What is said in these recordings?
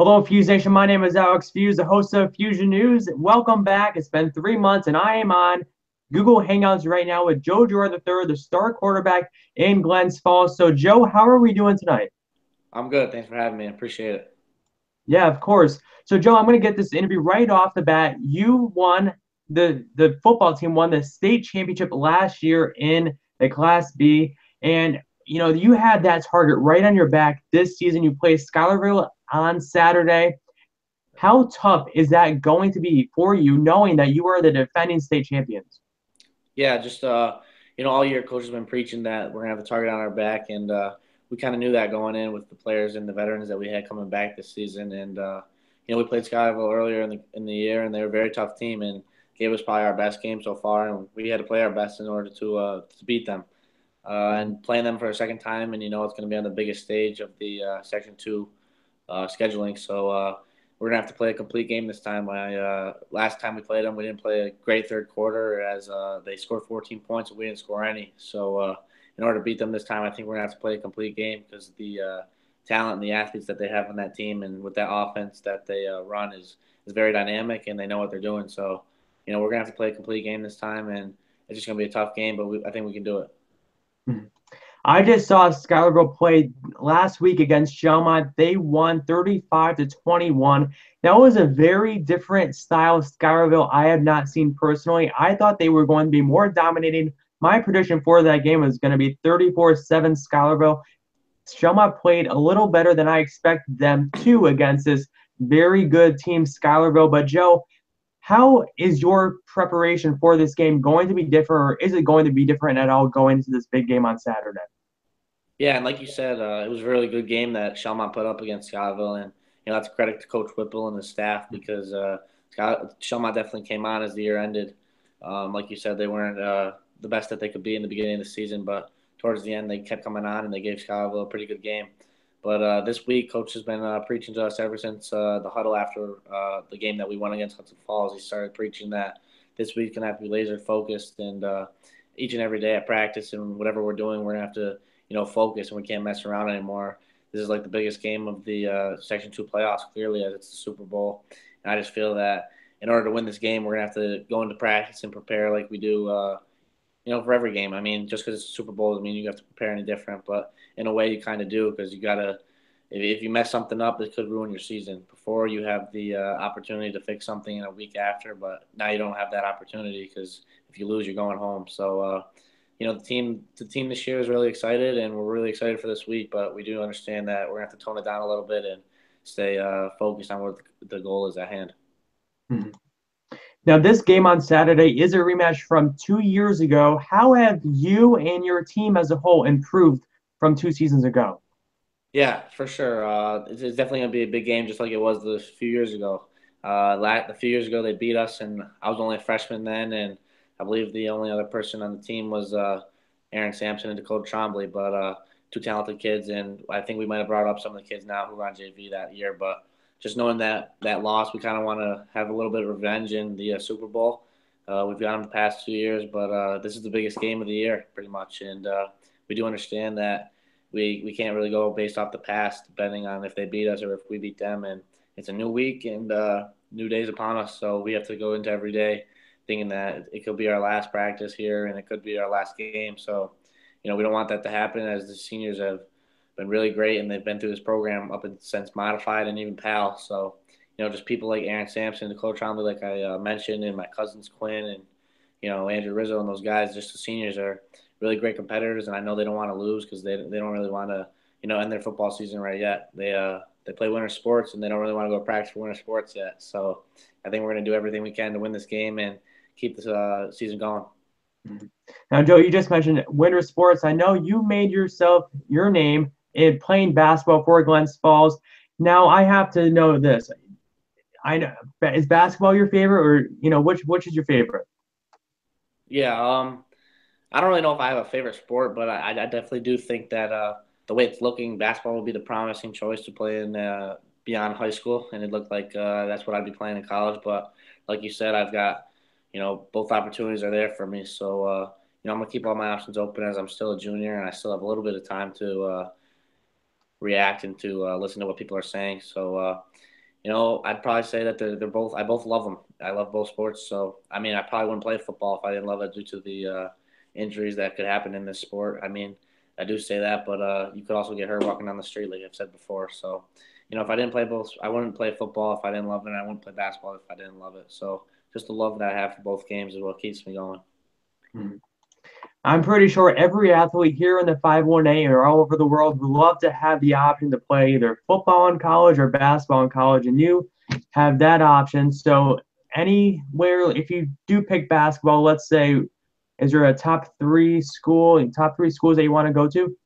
Hello, Fuse Nation. My name is Alex Fuse, the host of Fusion News. Welcome back. It's been 3 months, and I am on Google Hangouts right now with Joe Girard III, the star quarterback in Glens Falls. So, Joe, how are we doing tonight? I'm good. Thanks for having me. I appreciate it. Yeah, of course. So, Joe, I'm going to get this interview right off the bat. You won the football team won the state championship last year in the Class B, and you had that target right on your back this season. You play Schuylerville on Saturday. How tough is that going to be for you, knowing that you are the defending state champions? Yeah, just all year coach has been preaching that we're gonna have a target on our back, and we kind of knew that going in with the players and the veterans that we had coming back this season. And we played Skyville earlier in the year, and they were a very tough team and gave us probably our best game so far, and we had to play our best in order to beat them. And playing them for a second time, and it's going to be on the biggest stage of the Section Two scheduling. So we're gonna have to play a complete game this time. Last time we played them, we didn't play a great third quarter as they scored 14 points and we didn't score any. So in order to beat them this time, I think we're gonna have to play a complete game because the talent and the athletes that they have on that team and with that offense that they run is very dynamic and they know what they're doing. So we're gonna have to play a complete game this time, and it's just gonna be a tough game, but I think we can do it. I just saw Schuylerville play last week against Shelmont. They won 35-21. That was a very different style of Schuylerville I have not seen personally. I thought they were going to be more dominating. My prediction for that game was going to be 34-7 Schuylerville. Shelmont played a little better than I expected them to against this very good team, Schuylerville. But Joe, how is your preparation for this game going to be different, or is it going to be different at all going into this big game on Saturday? Yeah, and like you said, it was a really good game that Shelmont put up against Scottville, and that's a credit to Coach Whipple and the staff because Shelmont definitely came on as the year ended. Like you said, they weren't the best that they could be in the beginning of the season, but towards the end they kept coming on and they gave Scottville a pretty good game. But this week, Coach has been preaching to us ever since the huddle after the game that we won against Hudson Falls. He started preaching that this week's gonna have to be laser focused, and each and every day at practice and whatever we're doing, we're gonna have to focus, and we can't mess around anymore. This is like the biggest game of the Section 2 playoffs, clearly, as it's the Super Bowl. And I just feel that in order to win this game, we're going to have to go into practice and prepare like we do, for every game. I mean, just because it's a Super Bowl doesn't mean you have to prepare any different, but in a way you kind of do because you got to, if you mess something up, it could ruin your season. Before you have the opportunity to fix something in a week after, but now you don't have that opportunity because if you lose, you're going home. So, the team this year is really excited, and we're really excited for this week. But we do understand that we're gonna have to tone it down a little bit and stay focused on what the goal is at hand. Mhm. Now, this game on Saturday is a rematch from 2 years ago. How have you and your team as a whole improved from 2 seasons ago? Yeah, for sure. It's definitely gonna be a big game, just like it was a few years ago. A few years ago they beat us, and I was only a freshman then, and I believe the only other person on the team was Aaron Sampson and Dakota Trombley, but two talented kids, and I think we might have brought up some of the kids now who were on JV that year. But just knowing that loss, we kind of want to have a little bit of revenge in the Super Bowl. We've got them the past 2 years, but this is the biggest game of the year, pretty much, and we do understand that we can't really go based off the past, depending on if they beat us or if we beat them. And it's a new week and new days upon us, so we have to go into every day thinking that it could be our last practice here and it could be our last game. So, we don't want that to happen as the seniors have been really great and they've been through this program up and since modified and even PAL. So, just people like Aaron Sampson, Nicole Trombley, like I mentioned, and my cousins Quinn and Andrew Rizzo and those guys, just the seniors are really great competitors, and I know they don't want to lose because they don't really want to end their football season right yet. They play winter sports and they don't really want to go practice for winter sports yet. So I think we're going to do everything we can to win this game and keep this season going. Now, Joe, you just mentioned winter sports. I know you made yourself your name in playing basketball for Glens Falls. Now, I have to know this. I know, is basketball your favorite, or which is your favorite? Yeah, I don't really know if I have a favorite sport, but I definitely do think that the way it's looking, basketball will be the promising choice to play in beyond high school, and it looked like that's what I'd be playing in college. But like you said, I've got both opportunities are there for me, so I'm gonna keep all my options open as I'm still a junior and I still have a little bit of time to react and to listen to what people are saying. So I'd probably say that they're both. I both love them. I love both sports. So I mean, I probably wouldn't play football if I didn't love it due to the injuries that could happen in this sport. I mean, I do say that, but you could also get hurt walking down the street, like I've said before. So, if I didn't play both, I wouldn't play football if I didn't love it. And I wouldn't play basketball if I didn't love it. So, just the love that I have for both games is what keeps me going. Mhm. I'm pretty sure every athlete here in the 518 or all over the world would love to have the option to play either football in college or basketball in college, and you have that option. So, anywhere, if you do pick basketball, let's say, is there a top three schools that you want to go to?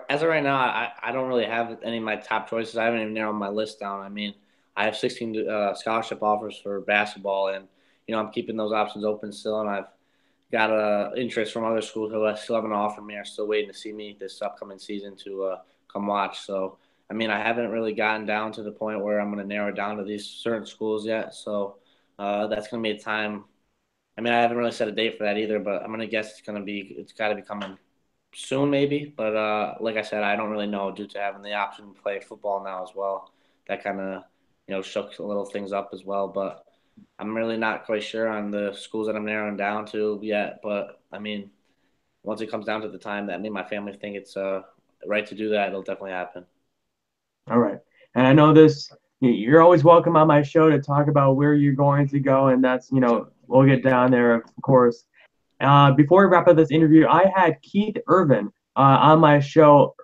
As of right now, I don't really have any of my top choices. I haven't even narrowed my list down. I mean, I have 16 scholarship offers for basketball, and I'm keeping those options open still. And I've got interest from other schools who still haven't offered me. Are still waiting to see me this upcoming season to come watch. So, I mean, I haven't really gotten down to the point where I'm going to narrow it down to these certain schools yet. So, that's going to be a time. I mean, I haven't really set a date for that either, but I'm going to guess it's got to be coming soon maybe. But like I said, I don't really know due to having the option to play football now as well. That kind of shook a little things up as well. But I'm really not quite sure on the schools that I'm narrowing down to yet. But I mean, once it comes down to the time that me and my family think it's right to do that, it'll definitely happen. All right. And I know you're always welcome on my show to talk about where you're going to go. And Sure. we'll get down there, of course. Before we wrap up this interview, I had Keith Irvin on my show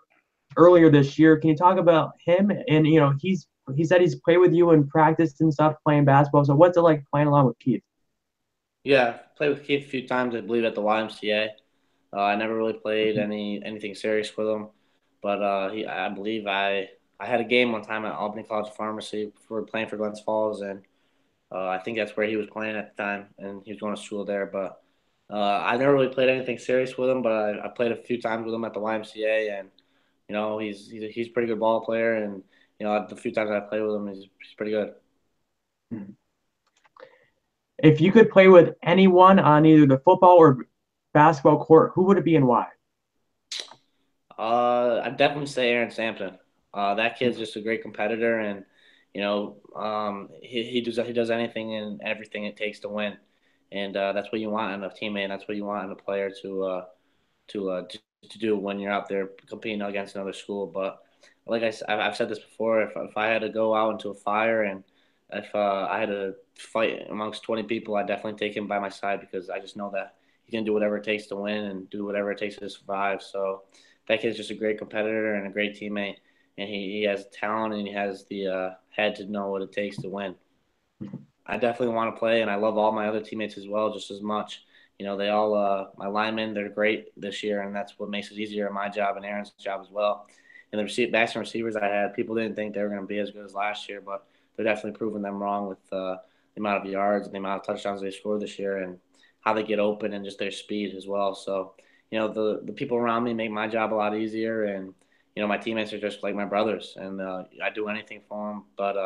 earlier this year. Can you talk about him? And, he said he's played with you and practiced and stuff playing basketball. So what's it like playing along with Keith? Yeah, played with Keith a few times, I believe, at the YMCA. I never really played anything serious with him, but I believe I had a game one time at Albany College of Pharmacy for playing for Glens Falls, and I think that's where he was playing at the time, and he was going to school there. But I never really played anything serious with him, but I played a few times with him at the YMCA, and he's a pretty good ball player, and the few times I played with him, he's pretty good. If you could play with anyone on either the football or basketball court, who would it be and why? I'd definitely say Aaron Sampson. That kid's just a great competitor, and he does anything and everything it takes to win, and that's what you want in a teammate. That's what you want in a player to do when you're out there competing against another school. But like I've said this before, if I had to go out into a fire and if I had to fight amongst 20 people, I'd definitely take him by my side because I just know that he can do whatever it takes to win and do whatever it takes to survive. So that kid's just a great competitor and a great teammate, and he has talent and he has the head to know what it takes to win. I definitely want to play, and I love all my other teammates as well, just as much. They all my linemen, they're great this year, and that's what makes it easier in my job and Aaron's job as well. And the backs and receivers I had, people didn't think they were going to be as good as last year, but they're definitely proving them wrong with the amount of yards and the amount of touchdowns they scored this year, and how they get open and just their speed as well. So, the people around me make my job a lot easier, and my teammates are just like my brothers, and I do anything for them. But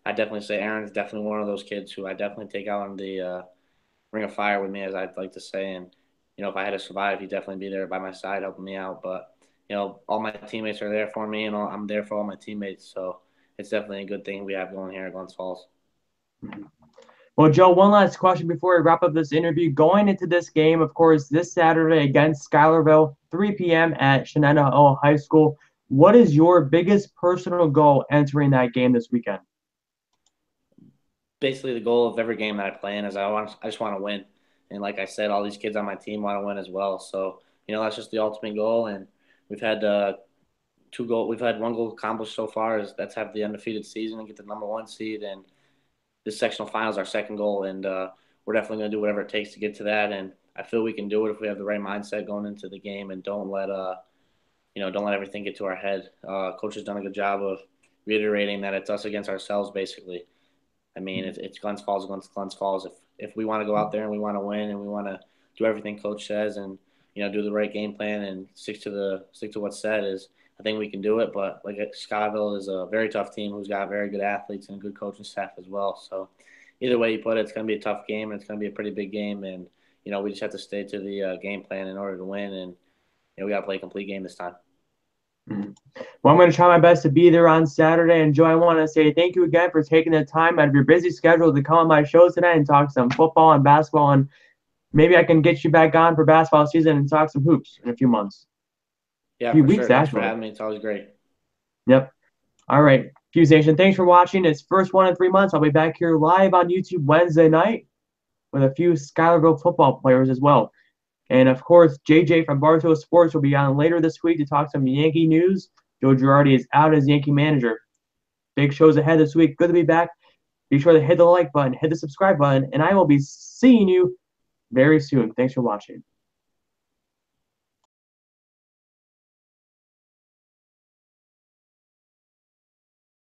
I definitely say Aaron's definitely one of those kids who I definitely take out on the ring of fire with me, as I'd like to say. And if I had to survive, he'd definitely be there by my side, helping me out. But all my teammates are there for me, and I'm there for all my teammates. So it's definitely a good thing we have going here at Glens Falls. Well, Joe, one last question before we wrap up this interview. Going into this game, of course, this Saturday against Schuylerville, 3 p.m. at Shenandoah High School. What is your biggest personal goal entering that game this weekend? Basically, the goal of every game that I play in is I just want to win. And like I said, all these kids on my team want to win as well. So that's just the ultimate goal. And we've had we've had one goal accomplished so far, is that's have the undefeated season and get the number one seed. And this sectional final is our second goal, and we're definitely going to do whatever it takes to get to that. And I feel we can do it if we have the right mindset going into the game and don't let everything get to our head. Coach has done a good job of reiterating that it's us against ourselves, basically. I mean, it's Glens Falls against Glens Falls. If we want to go out there and we want to win and we want to do everything coach says and do the right game plan and stick to what's said, is I think we can do it. But like Scottville is a very tough team who's got very good athletes and a good coaching staff as well. So either way you put it, it's going to be a tough game and it's going to be a pretty big game. And we just have to stay to the game plan in order to win. And we got to play a complete game this time. Mhm. Well, I'm going to try my best to be there on Saturday. And Joe, I want to say thank you again for taking the time out of your busy schedule to come on my show today and talk some football and basketball. And maybe I can get you back on for basketball season and talk some hoops in a few months, a Yeah, few for weeks sure. Thanks for actually. having me. It's always great. Yep. All right, Fuse Nation. Thanks for watching. It's first one in 3 months. I'll be back here live on YouTube Wednesday night with a few Schuylerville football players as well. And of course, JJ from Bartow Sports will be on later this week to talk some Yankee news. Joe Girardi is out as Yankee manager. Big shows ahead this week. Good to be back. Be sure to hit the like button, hit the subscribe button, and I will be seeing you very soon. Thanks for watching.